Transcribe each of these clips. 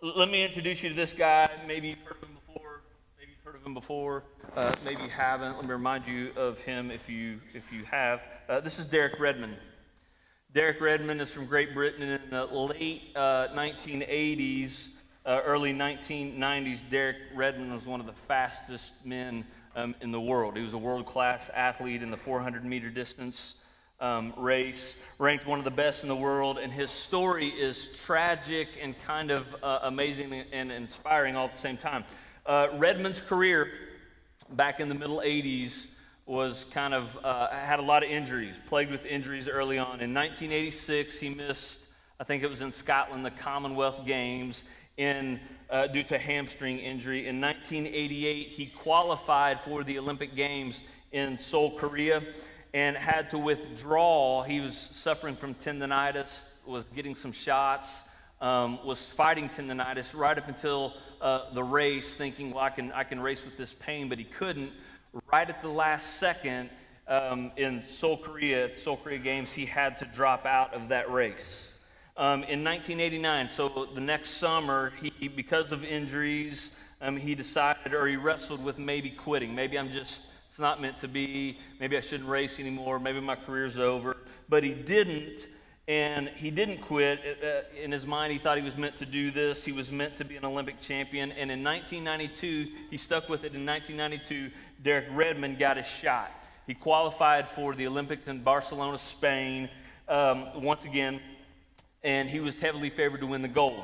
Let me introduce you to this guy. Maybe you've heard of him before. Maybe you've heard of him before. Maybe you haven't. Let me remind you of him if you have. This is Derek Redmond. Derek Redmond is from Great Britain, and in the late 1980s, early 1990s, Derek Redmond was one of the fastest men in the world. He was a world-class athlete in the 400-meter distance race, ranked one of the best in the world, and his story is tragic and kind of amazing and inspiring all at the same time. Redmond's career back in the middle 80s was kind of, had a lot of injuries, plagued with injuries early on. In 1986, he missed, I think it was in Scotland, the Commonwealth Games due to a hamstring injury. In 1988, he qualified for the Olympic Games in Seoul, Korea, and had to withdraw. He was suffering from tendinitis, was getting some shots, was fighting tendinitis right up until the race, thinking, well, I can race with this pain, but he couldn't. Right at the last second in Seoul, Korea, at the Seoul Korea Games, he had to drop out of that race. In 1989, so the next summer, he because of injuries, he decided, or he wrestled with maybe quitting. Maybe it's not meant to be. Maybe I shouldn't race anymore. Maybe my career's over. But he didn't, and he didn't quit. In his mind, he thought he was meant to do this. He was meant to be an Olympic champion. And in 1992, he stuck with it. In 1992, Derek Redmond got his shot. He qualified for the Olympics in Barcelona, Spain, once again, and he was heavily favored to win the gold.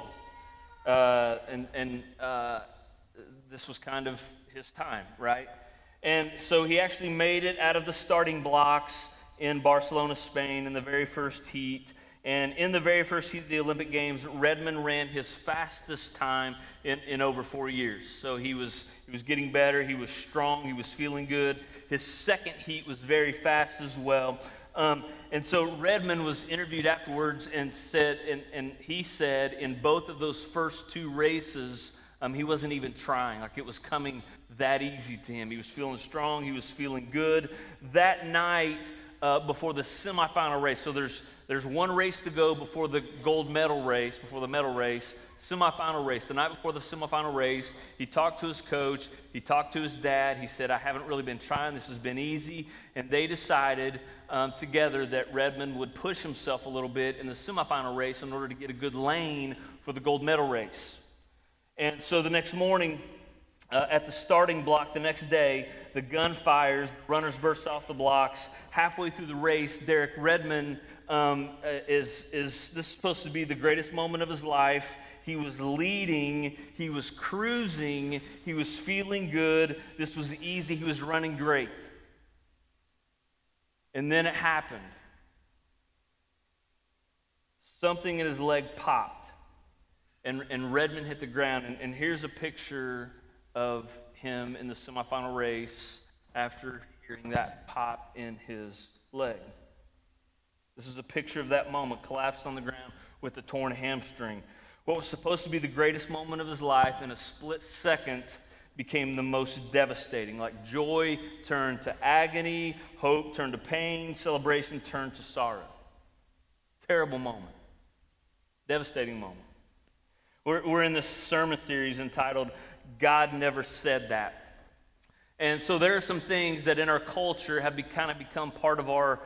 This was kind of his time, right? And so he actually made it out of the starting blocks in Barcelona, Spain, in the very first heat. And in the very first heat of the Olympic Games, Redmond ran his fastest time in over 4 years. So he was getting better, he was strong, he was feeling good. His second heat was very fast as well. And so Redmond was interviewed afterwards and he said in both of those first two races, he wasn't even trying. Like, it was coming that easy to him. He was feeling strong, he was feeling good. That night, before the semifinal race, so there's one race to go before the gold medal race, before the medal race, semifinal race. The night before the semifinal race, he talked to his coach, he talked to his dad. He said, I haven't really been trying, this has been easy. And they decided together that Redmond would push himself a little bit in the semifinal race in order to get a good lane for the gold medal race. And so the next morning, at the starting block the next day, the gun fires, the runners burst off the blocks. Halfway through the race, Derek Redmond this is supposed to be the greatest moment of his life. He was leading, he was cruising, he was feeling good. This was easy, he was running great. And then it happened. Something in his leg popped, and Redmond hit the ground. And here's a picture of him in the semifinal race after hearing that pop in his leg. This is a picture of that moment, collapsed on the ground with a torn hamstring. What was supposed to be the greatest moment of his life in a split second became the most devastating. Like, joy turned to agony, hope turned to pain, celebration turned to sorrow. Terrible moment. Devastating moment. We're in this sermon series entitled, God Never Said That. And so there are some things that in our culture have kind of become part of our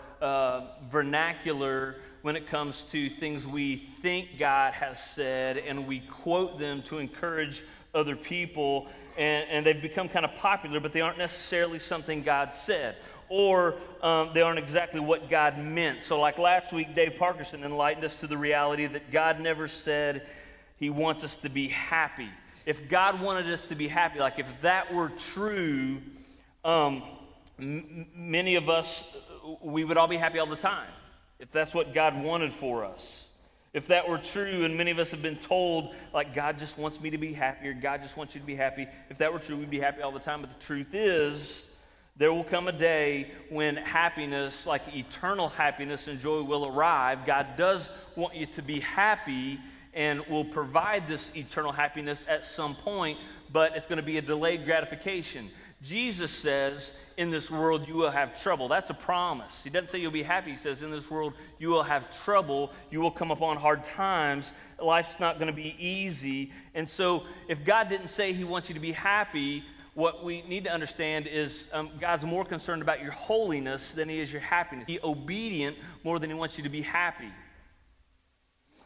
vernacular when it comes to things we think God has said, and we quote them to encourage other people, and they've become kind of popular, but they aren't necessarily something God said, or they aren't exactly what God meant. So like last week, Dave Parkerson enlightened us to the reality that God never said he wants us to be happy. If God wanted us to be happy, like if that were true, many of us, we would all be happy all the time, if that's what God wanted for us. If that were true, and many of us have been told, like, God just wants me to be happy, or God just wants you to be happy. If that were true, we'd be happy all the time. But the truth is, there will come a day when happiness, like eternal happiness and joy, will arrive. God does want you to be happy and will provide this eternal happiness at some point, but it's going to be a delayed gratification. Jesus says, in this world you will have trouble. That's a promise. He doesn't say you'll be happy. He says, in this world you will have trouble. You will come upon hard times. Life's not going to be easy. And so if God didn't say he wants you to be happy, what we need to understand is God's more concerned about your holiness than he is your happiness. He's obedient more than he wants you to be happy.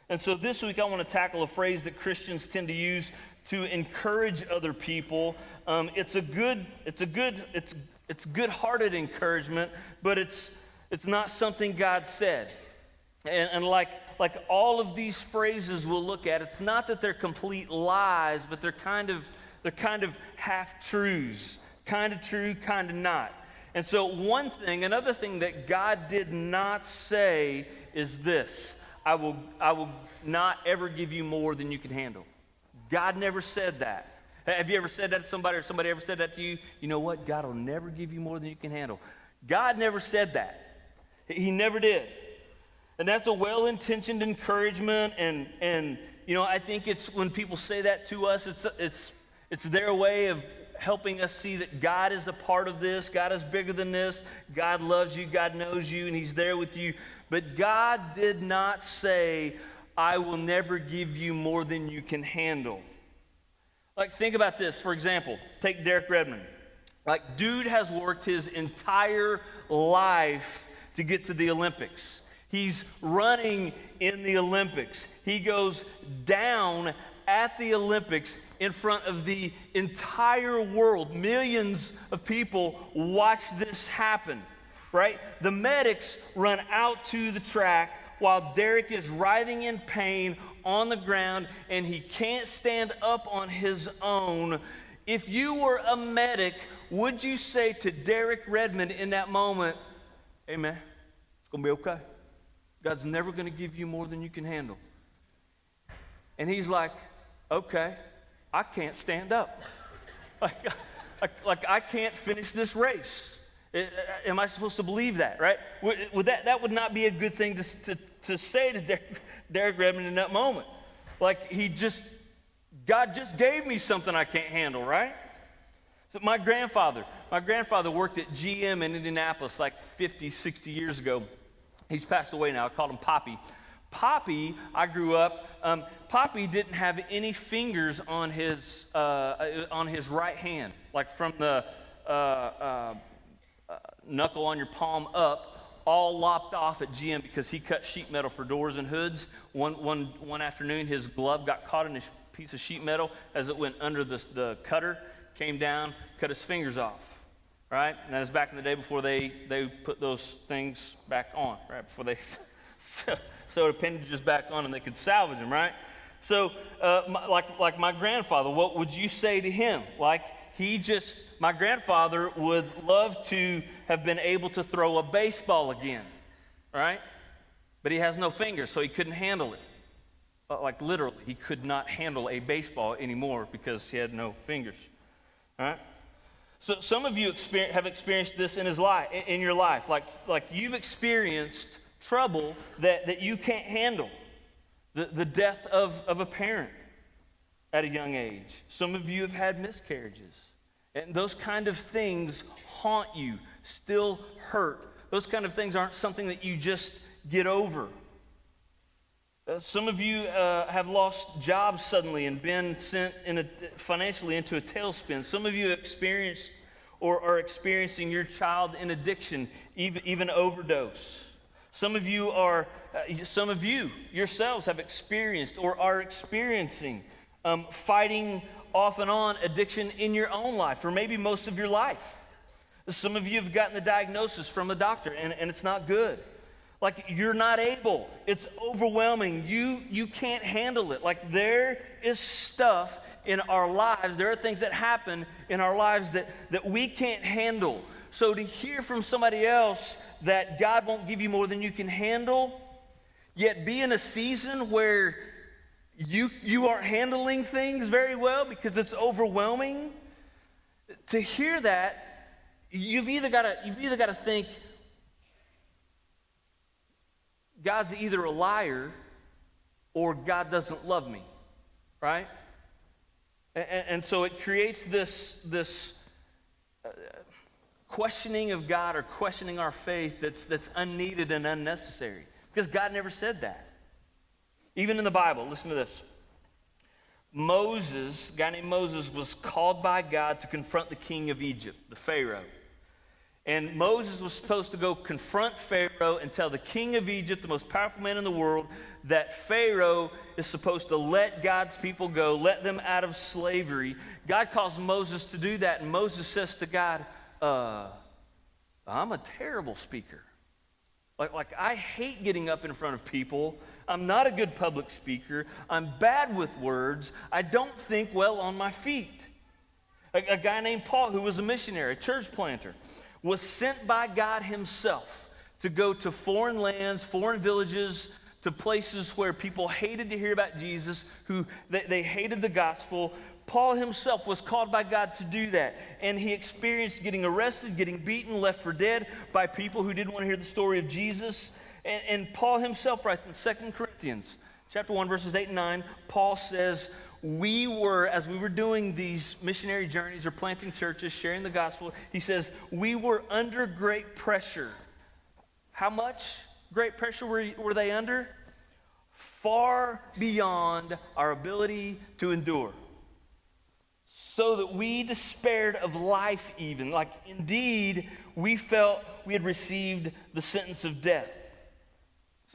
And so this week I want to tackle a phrase that Christians tend to use to encourage other people. It's good-hearted encouragement, but it's not something God said. And like all of these phrases we'll look at, it's not that they're complete lies, but they're kind of half-truths, kind of true, kind of not. And so another thing that God did not say is this: I will not ever give you more than you can handle. God never said that. Have you ever said that to somebody, or somebody ever said that to you? You know what? God will never give you more than you can handle. God never said that. He never did. And that's a well-intentioned encouragement, and I think it's when people say that to us, it's their way of helping us see that God is a part of this. God is bigger than this. God loves you. God knows you, and he's there with you. But God did not say, I will never give you more than you can handle. Like, think about this. For example, take Derek Redmond. Like, dude has worked his entire life to get to the Olympics. He's running in the Olympics. He goes down at the Olympics in front of the entire world. Millions of people watch this happen, right? The medics run out to the track while Derek is writhing in pain on the ground, and he can't stand up on his own. If you were a medic, would you say to Derek Redmond in that moment, hey man, it's going to be okay. God's never going to give you more than you can handle. And he's like, okay, I can't stand up. Like I can't finish this race. Am I supposed to believe that, right? That would not be a good thing to say to Derek Redmond in that moment. Like God just gave me something I can't handle, right? So my grandfather worked at GM in Indianapolis like 50, 60 years ago. He's passed away now. I called him Poppy. Poppy, I grew up, Poppy didn't have any fingers on his right hand, like from the knuckle on your palm up, all lopped off at GM because he cut sheet metal for doors and hoods. One afternoon, his glove got caught in a piece of sheet metal as it went under the cutter, came down, cut his fingers off, right? And that was back in the day before they put those things back on, right? Before they sewed appendages back on and they could salvage them, right? So, like my grandfather, what would you say to him? My grandfather would love to have been able to throw a baseball again, right? But he has no fingers, so he couldn't handle it. Like literally, he could not handle a baseball anymore because he had no fingers, all right? So some of you have experienced this in your life. Like you've experienced trouble that you can't handle. The death of a parent at a young age. Some of you have had miscarriages. And those kind of things haunt you, still hurt. Those kind of things aren't something that you just get over. Some of you have lost jobs suddenly and been sent financially into a tailspin. Some of you have experienced or are experiencing your child in addiction, even overdose. Some of you yourselves have experienced or are experiencing fighting off and on addiction in your own life, or maybe most of your life. Some of you have gotten the diagnosis from a doctor, and it's not good. Like, you're not able. It's overwhelming. You can't handle it. Like, there is stuff in our lives. There are things that happen in our lives that we can't handle. So to hear from somebody else that God won't give you more than you can handle, yet be in a season where you aren't handling things very well because it's overwhelming, to hear that, you've either got to think God's either a liar or God doesn't love me, right? And so it creates this questioning of God or questioning our faith that's unneeded and unnecessary. Because God never said that. Even in the Bible, listen to this. Moses, a guy named Moses, was called by God to confront the king of Egypt, the Pharaoh. And Moses was supposed to go confront Pharaoh and tell the king of Egypt, the most powerful man in the world, that Pharaoh is supposed to let God's people go, let them out of slavery. God calls Moses to do that, and Moses says to God, I'm a terrible speaker. Like I hate getting up in front of people. I'm not a good public speaker. I'm bad with words. I don't think well on my feet. A guy named Paul, who was a missionary, a church planter, was sent by God himself to go to foreign lands, foreign villages, to places where people hated to hear about Jesus, who they hated the gospel. Paul himself was called by God to do that, and he experienced getting arrested, getting beaten, left for dead by people who didn't want to hear the story of Jesus. And Paul himself writes in 2 Corinthians chapter 1, verses 8 and 9, Paul says, as we were doing these missionary journeys or planting churches, sharing the gospel, he says, we were under great pressure. How much great pressure were they under? Far beyond our ability to endure. So that we despaired of life even. Like indeed, we felt we had received the sentence of death.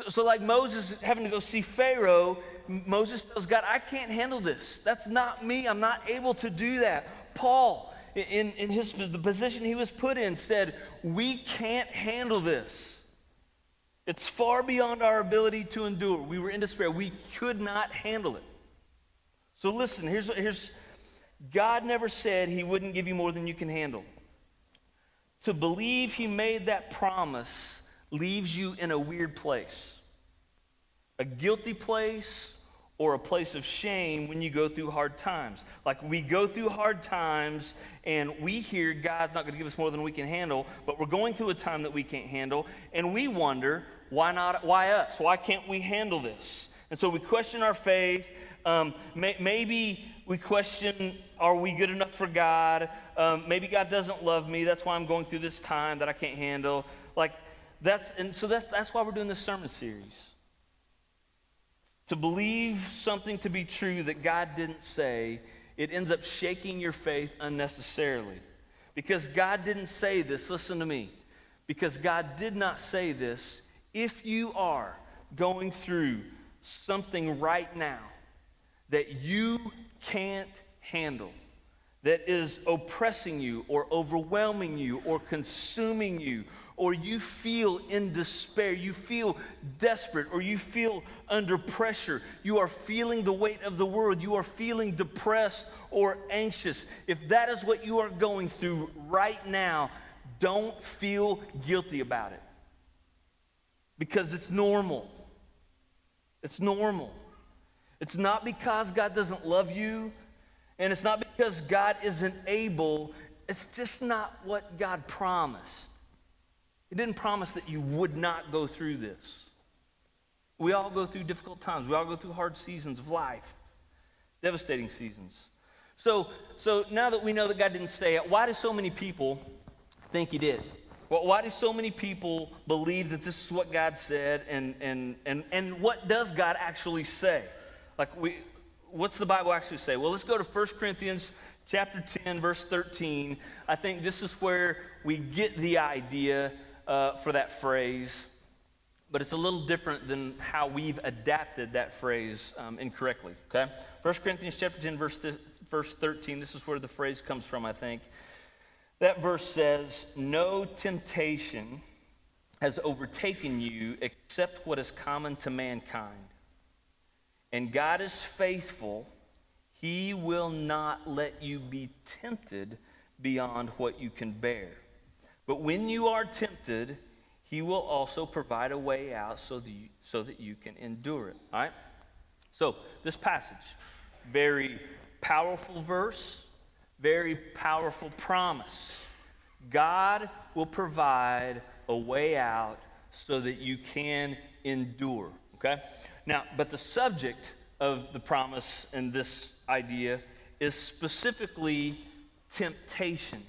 So like Moses having to go see Pharaoh, Moses tells God, I can't handle this. That's not me. I'm not able to do that. Paul, in the position he was put in, said, we can't handle this. It's far beyond our ability to endure. We were in despair. We could not handle it. So listen, here's God never said he wouldn't give you more than you can handle. To believe he made that promise leaves you in a weird place. A guilty place or a place of shame when you go through hard times. Like we go through hard times and we hear God's not going to give us more than we can handle, but we're going through a time that we can't handle, and we wonder, why not? Why us? Why can't we handle this? And so we question our faith. Maybe we question, are we good enough for God? Maybe God doesn't love me. That's why I'm going through this time that I can't handle. That's why we're doing this sermon series. To believe something to be true that God didn't say, it ends up shaking your faith unnecessarily. Because God didn't say this, listen to me. Because God did not say this, if you are going through something right now that you can't handle, that is oppressing you or overwhelming you or consuming you, or you feel in despair, you feel desperate, or you feel under pressure, you are feeling the weight of the world, you are feeling depressed or anxious, if that is what you are going through right now, don't feel guilty about it. Because it's normal. It's normal. It's not because God doesn't love you, and it's not because God isn't able. It's just not what God promised. He didn't promise that you would not go through this. We all go through difficult times. We all go through hard seasons of life, devastating seasons. So now that we know that God didn't say it, why do so many people think he did? Well, why do so many people believe that this is what God said, and what does God actually say? What's the Bible actually say? Well, let's go to 1 Corinthians chapter 10, verse 13. I think this is where we get the idea for that phrase, but it's a little different than how we've adapted that phrase incorrectly, okay? 1 Corinthians chapter 10, verse 13, this is where the phrase comes from, I think. That verse says, no temptation has overtaken you except what is common to mankind. And God is faithful. He will not let you be tempted beyond what you can bear. But when you are tempted, he will also provide a way out so that you can endure it. All right? So this passage, very powerful verse, very powerful promise. God will provide a way out so that you can endure. Okay? Now, but the subject of the promise and this idea is specifically temptation.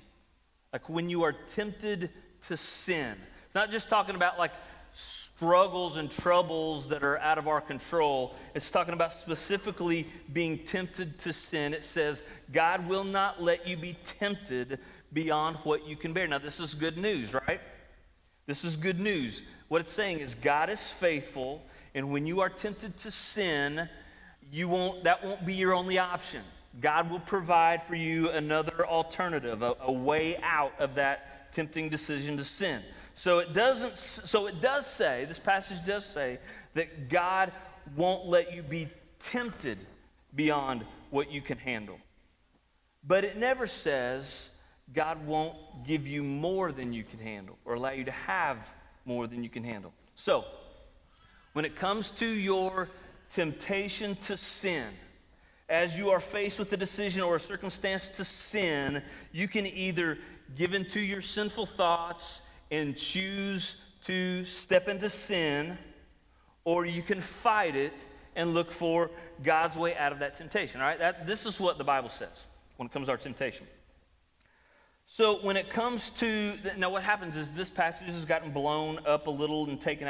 Like when you are tempted to sin. It's not just talking about like struggles and troubles that are out of our control. It's talking about specifically being tempted to sin. It says, God will not let you be tempted beyond what you can bear. Now, this is good news, right? This is good news. What it's saying is God is faithful, and when you are tempted to sin, that won't be your only option. God will provide for you another alternative, a way out of that tempting decision to sin. So it does say, this passage does say, that God won't let you be tempted beyond what you can handle. But it never says God won't give you more than you can handle or allow you to have more than you can handle. So, when it comes to your temptation to sin, as you are faced with a decision or a circumstance to sin, you can either give into your sinful thoughts and choose to step into sin, or you can fight it and look for God's way out of that temptation. All right, this is what the Bible says when it comes to our temptation. So when it comes to, now what happens is this passage has gotten blown up a little and taken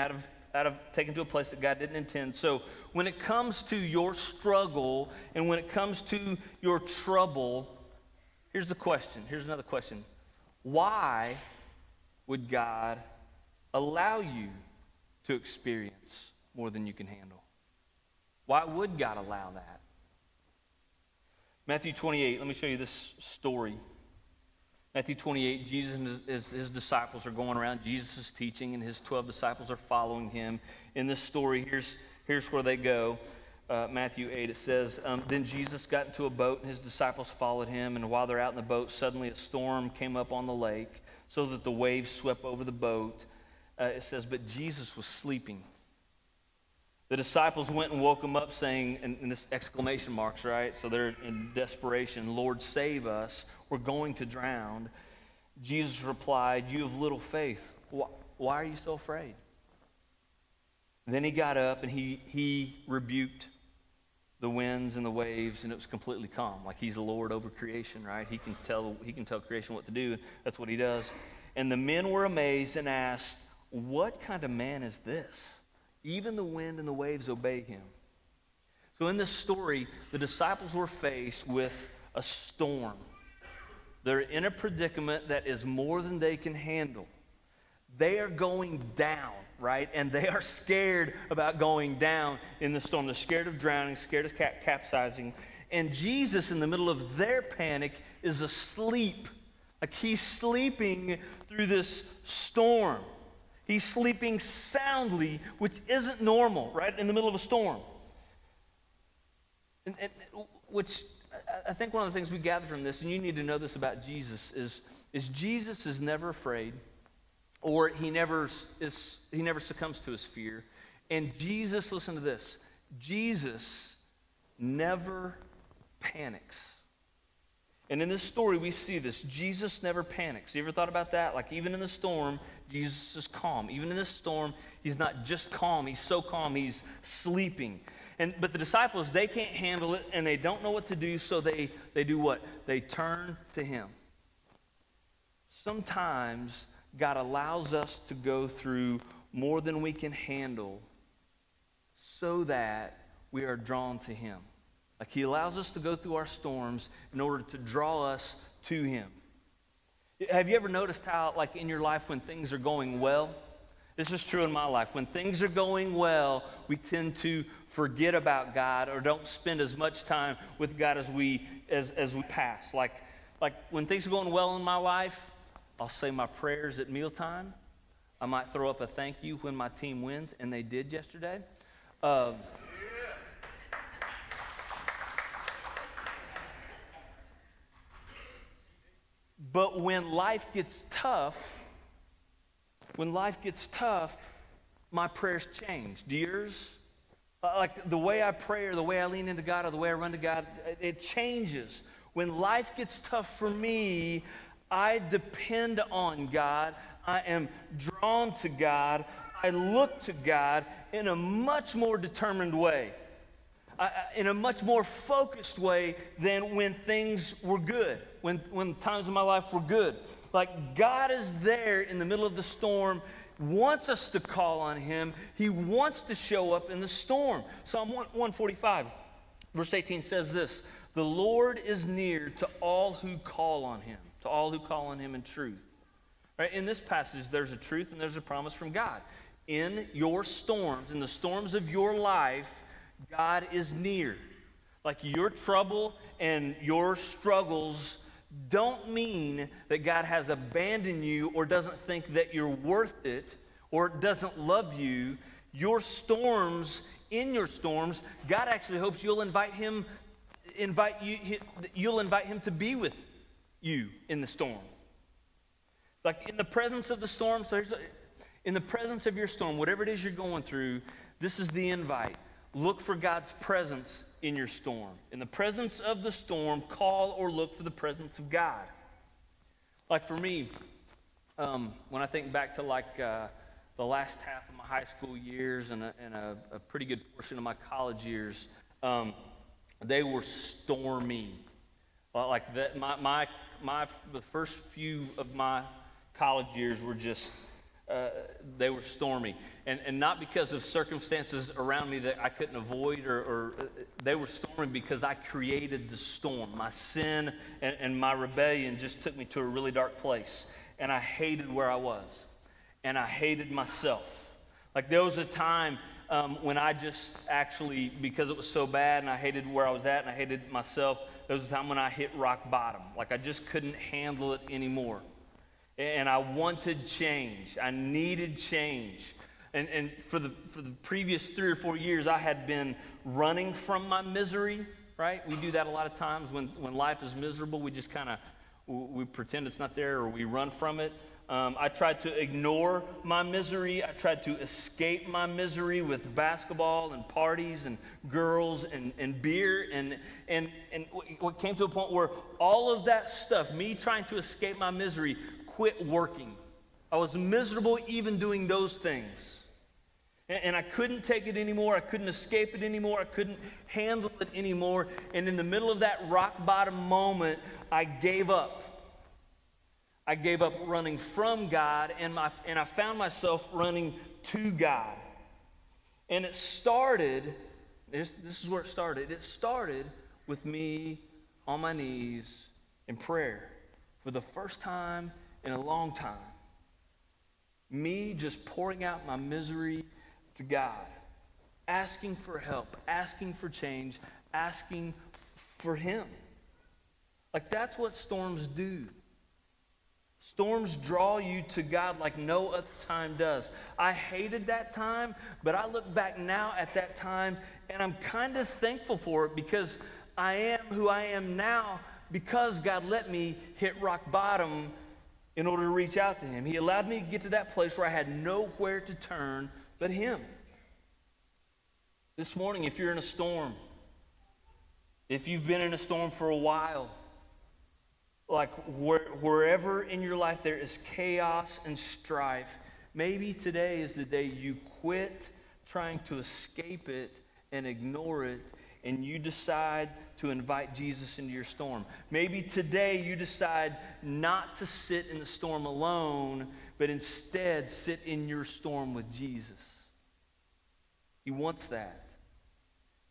taken to a place that God didn't intend. So when it comes to your struggle and when it comes to your trouble, here's the question. Here's another question. Why would God allow you to experience more than you can handle? Why would God allow that? Matthew 28, let me show you this story. Matthew 28, Jesus and his disciples are going around. Jesus is teaching, and his 12 disciples are following him. In this story, here's where they go. Matthew 8, it says, Then Jesus got into a boat, and his disciples followed him. And while they're out in the boat, suddenly a storm came up on the lake, so that the waves swept over the boat. It says, but Jesus was sleeping. The disciples went and woke him up saying, and this exclamation marks, right? So they're in desperation, Lord, save us. We're going to drown. Jesus replied, you have little faith. Why are you so afraid? Then he got up and he rebuked the winds and the waves, and it was completely calm. Like he's the Lord over creation, right? He can tell creation what to do. That's what he does. And the men were amazed and asked, what kind of man is this? Even the wind and the waves obey him. So in this story, the disciples were faced with a storm. They're in a predicament that is more than they can handle. They are going down, right? And they are scared about going down in the storm. They're scared of drowning, scared of capsizing. And Jesus, in the middle of their panic, is asleep. Like he's sleeping through this storm. He's sleeping soundly, which isn't normal, right? In the middle of a storm. And which I think one of the things we gather from this, and you need to know this about Jesus, is Jesus is never afraid, or he never succumbs to his fear. And Jesus, listen to this, Jesus never panics. And in this story, we see this. Jesus never panics. You ever thought about that? Like even in the storm, Jesus is calm. Even in this storm, he's not just calm. He's so calm, he's sleeping. But the disciples, they can't handle it, and they don't know what to do, so they do what? They turn to him. Sometimes God allows us to go through more than we can handle so that we are drawn to him. Like he allows us to go through our storms in order to draw us to him. Have you ever noticed how, like in your life, when things are going well? This is true in my life. When things are going well, we tend to forget about God or don't spend as much time with God as we pass. Like when things are going well in my life, I'll say my prayers at mealtime. I might throw up a thank you when my team wins, and they did yesterday. But when life gets tough, my prayers change. Do yours? Like the way I pray or the way I lean into God or the way I run to God, it changes. When life gets tough for me, I depend on God. I am drawn to God. I look to God in a much more determined way, in a much more focused way than when things were good, when times in my life were good. Like God is there in the middle of the storm, wants us to call on him. He wants to show up in the storm. Psalm 145, verse 18 says this, "The Lord is near to all who call on him," to all who call on him in truth. Right? In this passage, there's a truth and there's a promise from God. In your storms, in the storms of your life, God is near. Like your trouble and your struggles don't mean that God has abandoned you or doesn't think that you're worth it or doesn't love you. Your storms, in your storms, God actually hopes you'll invite him to be with you in the storm. Like in the presence of the storm, in the presence of your storm, whatever it is you're going through, this is the invite. Look for God's presence in your storm. In the presence of the storm, call or look for the presence of God. Like for me, when I think back to the last half of my high school years and a pretty good portion of my college years, they were stormy. Like that, the first few of my college years were just, they were stormy. And not because of circumstances around me that I couldn't avoid, or they were stormy because I created the storm. My sin and my rebellion just took me to a really dark place. And I hated where I was. And I hated myself. Like there was a time when I just actually, because it was so bad and I hated where I was at and I hated myself, there was a time when I hit rock bottom. Like I just couldn't handle it anymore. And I wanted change. I needed change. And for the previous 3 or 4 years, I had been running from my misery, right? We do that a lot of times when life is miserable. We just kind of, we pretend it's not there or we run from it. I tried to ignore my misery. I tried to escape my misery with basketball and parties and girls and beer. And what came to a point where all of that stuff, me trying to escape my misery, quit working. I was miserable even doing those things. And I couldn't take it anymore. I couldn't escape it anymore. I couldn't handle it anymore. And in the middle of that rock bottom moment, I gave up. I gave up running from God, and I found myself running to God. And it started, this is where it started. It started with me on my knees in prayer for the first time in a long time. Me just pouring out my misery to God, asking for help, asking for change, asking for him. Like that's what storms do. Storms draw you to God like no other time does. I hated that time, but I look back now at that time and I'm kind of thankful for it because I am who I am now because God let me hit rock bottom in order to reach out to him. He allowed me to get to that place where I had nowhere to turn but him. This morning, if you're in a storm, if you've been in a storm for a while, like wherever in your life there is chaos and strife, maybe today is the day you quit trying to escape it and ignore it, and you decide to invite Jesus into your storm. Maybe today you decide not to sit in the storm alone, but instead sit in your storm with Jesus. He wants that.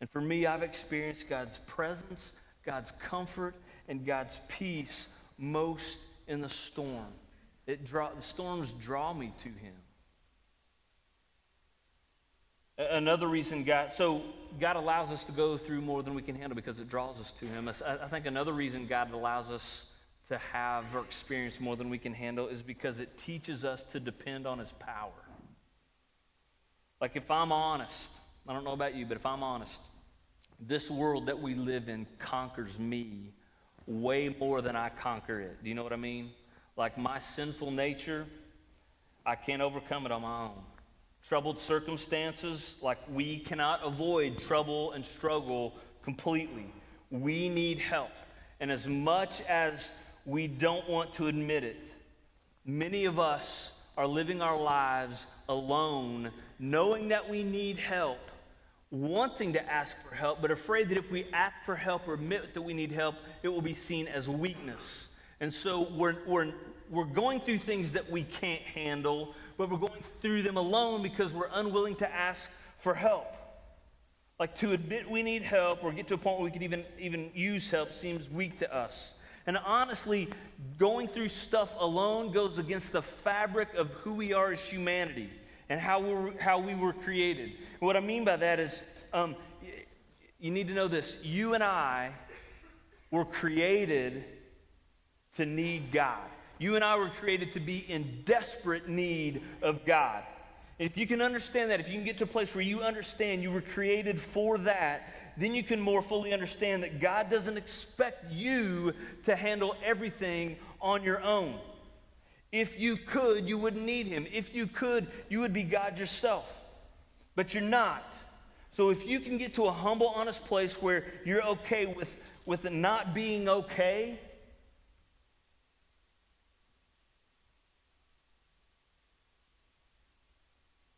And for me, I've experienced God's presence, God's comfort, and God's peace most in the storm. The storms draw me to him. Another reason God allows us to go through more than we can handle because it draws us to him. I think another reason God allows us to have or experience more than we can handle is because it teaches us to depend on his power. Like if I'm honest, I don't know about you, but if I'm honest, this world that we live in conquers me way more than I conquer it. Do you know what I mean? Like my sinful nature, I can't overcome it on my own. Troubled circumstances, like we cannot avoid trouble and struggle completely. We need help. And as much as we don't want to admit it, many of us are living our lives alone, knowing that we need help, wanting to ask for help, but afraid that if we ask for help or admit that we need help, it will be seen as weakness. And so we're we're going through things that we can't handle, but we're going through them alone because we're unwilling to ask for help. Like to admit we need help or get to a point where we could even use help seems weak to us. And honestly, going through stuff alone goes against the fabric of who we are as humanity and how we were created. And what I mean by that is, you need to know this. You and I were created to need God. You and I were created to be in desperate need of God. And if you can understand that, if you can get to a place where you understand you were created for that, then you can more fully understand that God doesn't expect you to handle everything on your own. If you could, you wouldn't need him. If you could, you would be God yourself. But you're not. So if you can get to a humble, honest place where you're okay with it not being okay,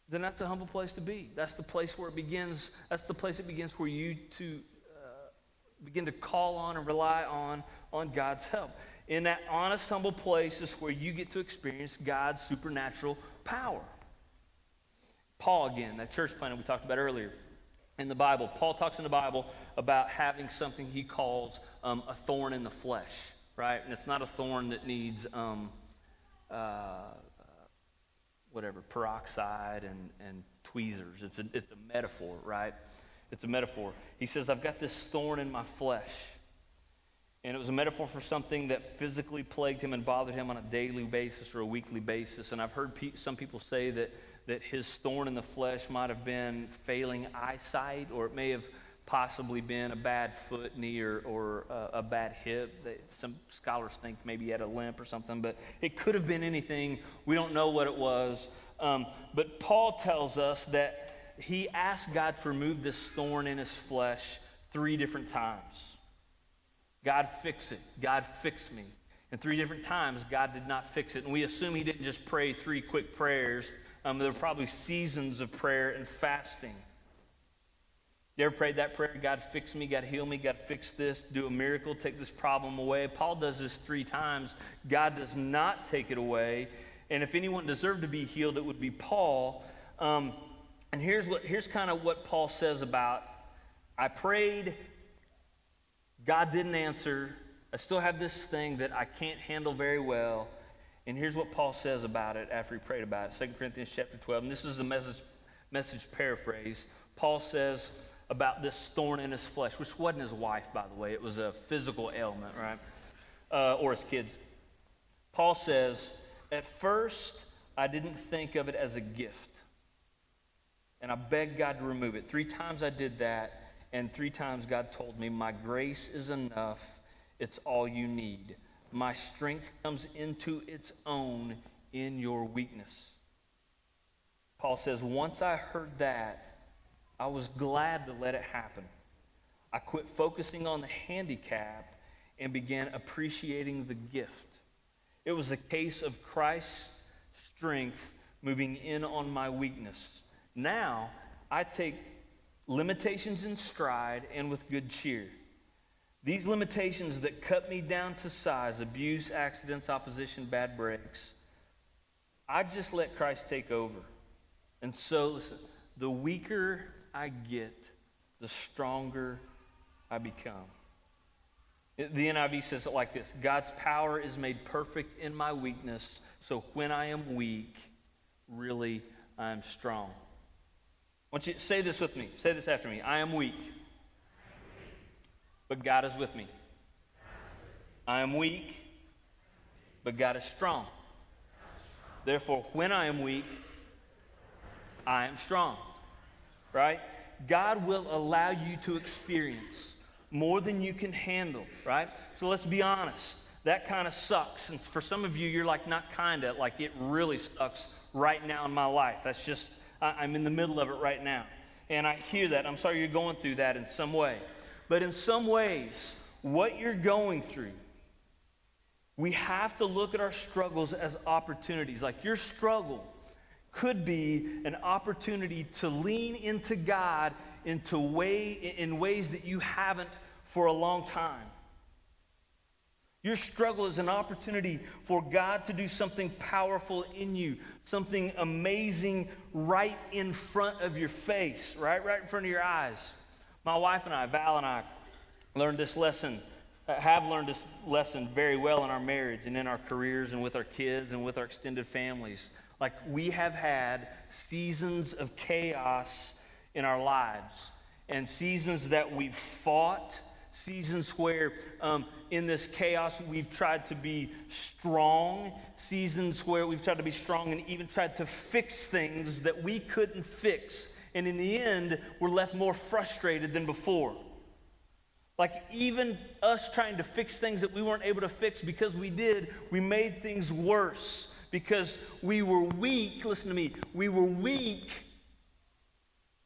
then that's a humble place to be. That's the place where it begins. That's the place it begins where you begin to call on and rely on God's help. In that honest, humble place is where you get to experience God's supernatural power. Paul, again, that church planting we talked about earlier. In the Bible, Paul talks in the Bible about having something he calls a thorn in the flesh, right? And it's not a thorn that needs peroxide and tweezers. It's a metaphor, right? It's a metaphor. He says, I've got this thorn in my flesh. And it was a metaphor for something that physically plagued him and bothered him on a daily basis or a weekly basis. And I've heard some people say that his thorn in the flesh might have been failing eyesight, or it may have possibly been a bad foot, knee, or a bad hip. Some scholars think maybe he had a limp or something, but it could have been anything. We don't know what it was. But Paul tells us that he asked God to remove this thorn in his flesh 3 different times. God, fix it. God, fix me. And 3 different times, God did not fix it. And we assume he didn't just pray 3 quick prayers. There were probably seasons of prayer and fasting. You ever prayed that prayer? God, fix me. God, heal me. God, fix this. Do a miracle. Take this problem away. Paul does this 3 times. God does not take it away. And if anyone deserved to be healed, it would be Paul. And here's kind of what Paul says about, I prayed, God didn't answer. I still have this thing that I can't handle very well. And here's what Paul says about it after he prayed about it. 2 Corinthians chapter 12. And this is the message paraphrase. Paul says about this thorn in his flesh, which wasn't his wife, by the way. It was a physical ailment, right? Or his kids. Paul says, at first, I didn't think of it as a gift. And I begged God to remove it. 3 times I did that. And 3 times God told me, my grace is enough. It's all you need. My strength comes into its own in your weakness. Paul says, once I heard that, I was glad to let it happen. I quit focusing on the handicap and began appreciating the gift. It was a case of Christ's strength moving in on my weakness. Now, I take limitations in stride and with good cheer. These limitations that cut me down to size, abuse, accidents, opposition, bad breaks, I just let Christ take over. And so, listen, the weaker I get, the stronger I become. The NIV says it like this: God's power is made perfect in my weakness, so when I am weak, really I am strong. I want you to say this with me. Say this after me. I am weak, but God is with me. I am weak, but God is strong. Therefore, when I am weak, I am strong. Right? God will allow you to experience more than you can handle, right? So let's be honest. That kind of sucks. And for some of you, you're like, not kind of, like it really sucks right now in my life. That's just, I'm in the middle of it right now. And I hear that. I'm sorry you're going through that in some way. But in some ways, what you're going through, we have to look at our struggles as opportunities. Like your struggle could be an opportunity to lean into God in ways that you haven't for a long time. Your struggle is an opportunity for God to do something powerful in you, something amazing right in front of your face, right in front of your eyes. My wife and I, Val and I, have learned this lesson very well in our marriage and in our careers and with our kids and with our extended families. Like, we have had seasons of chaos in our lives, and seasons that we've fought, seasons where in this chaos we've tried to be strong, seasons where we've tried to be strong and even tried to fix things that we couldn't fix. And in the end, we're left more frustrated than before. Like, even us trying to fix things that we weren't able to fix, because we made things worse. Because we were weak, listen to me, we were weak,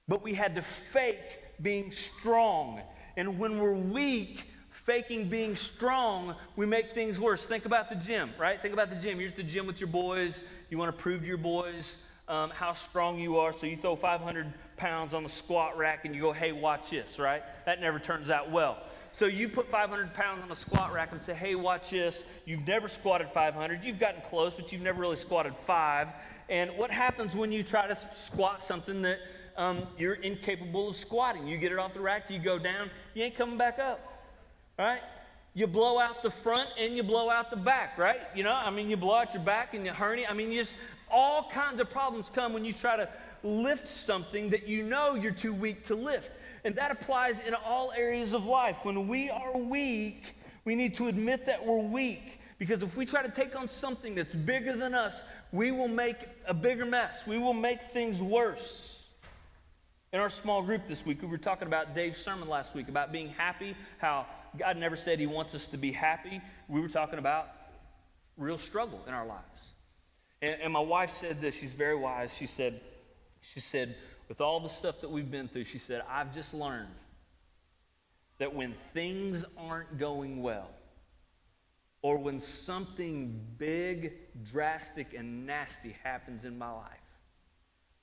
but we had to fake being strong. And when we're weak, faking being strong, we make things worse. Think about the gym, right? Think about the gym. You're at the gym with your boys. You want to prove to your boys how strong you are. So you throw 500 pounds on the squat rack and you go, hey, watch this, right? That never turns out well. So you put 500 pounds on the squat rack and say, hey, watch this. You've never squatted 500. You've gotten close, but you've never really squatted 5. And what happens when you try to squat something that you're incapable of squatting? You get it off the rack, you go down, you ain't coming back up, right? You blow out the front and you blow out the back, right? You blow out your back and you hernia. All kinds of problems come when you try to lift something that you know you're too weak to lift. And that applies in all areas of life. When we are weak, we need to admit that we're weak. Because if we try to take on something that's bigger than us, we will make a bigger mess. We will make things worse. In our small group this week, we were talking about Dave's sermon last week about being happy, how God never said he wants us to be happy. We were talking about real struggle in our lives. And my wife said this, she's very wise. She said, with all the stuff that we've been through, she said, I've just learned that when things aren't going well, or when something big, drastic, and nasty happens in my life,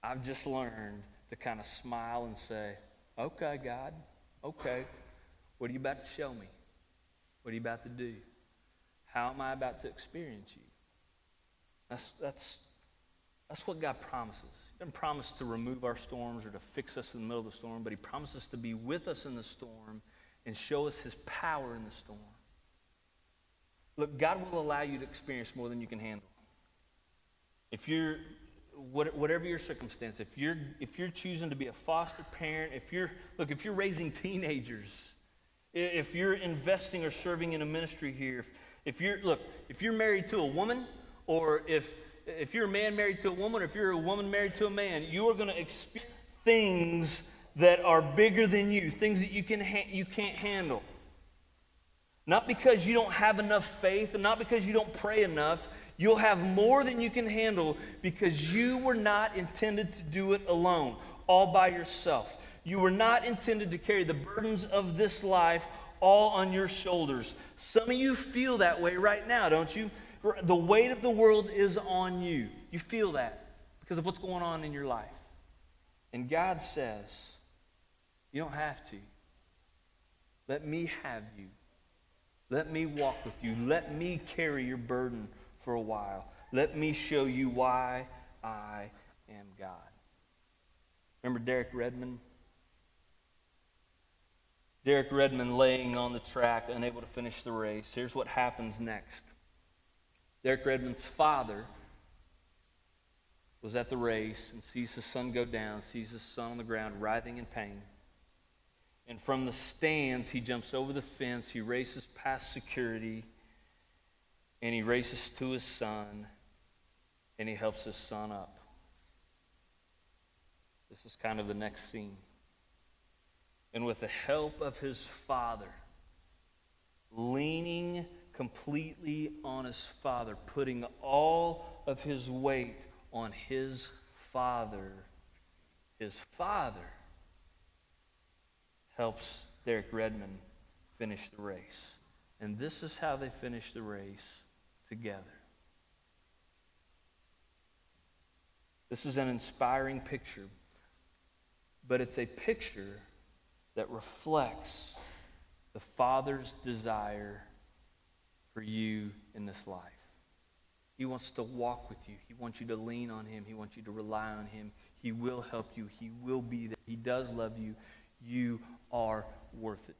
I've just learned to kind of smile and say, okay, God, okay, what are you about to show me? What are you about to do? How am I about to experience you? That's what God promises. He doesn't promise to remove our storms or to fix us in the middle of the storm, but he promises to be with us in the storm and show us his power in the storm. Look, God will allow you to experience more than you can handle. If you're, whatever your circumstance, if you're choosing to be a foster parent, if you're raising teenagers, if you're investing or serving in a ministry here, if you're married to a woman, or if you're a man married to a woman, or if you're a woman married to a man, you are going to experience things that are bigger than you, things that you can't handle. Not because you don't have enough faith, and not because you don't pray enough. You'll have more than you can handle because you were not intended to do it alone, all by yourself. You were not intended to carry the burdens of this life all on your shoulders. Some of you feel that way right now, don't you? The weight of the world is on you. You feel that because of what's going on in your life. And God says, you don't have to. Let me have you. Let me walk with you. Let me carry your burden for a while. Let me show you why I am God. Remember Derek Redmond? Derek Redmond laying on the track, unable to finish the race. Here's what happens next. Derek Redmond's father was at the race and sees his son go down, sees his son on the ground writhing in pain. And from the stands, he jumps over the fence, he races past security, and he races to his son, and he helps his son up. This is kind of the next scene. And with the help of his father, leaning completely on his father, putting all of his weight on his father helps Derek Redmond finish the race. And this is how they finish the race together. This is an inspiring picture, but it's a picture that reflects the Father's desire for you in this life. He wants to walk with you. He wants you to lean on him. He wants you to rely on him. He will help you. He will be there. He does love you. You are worth it.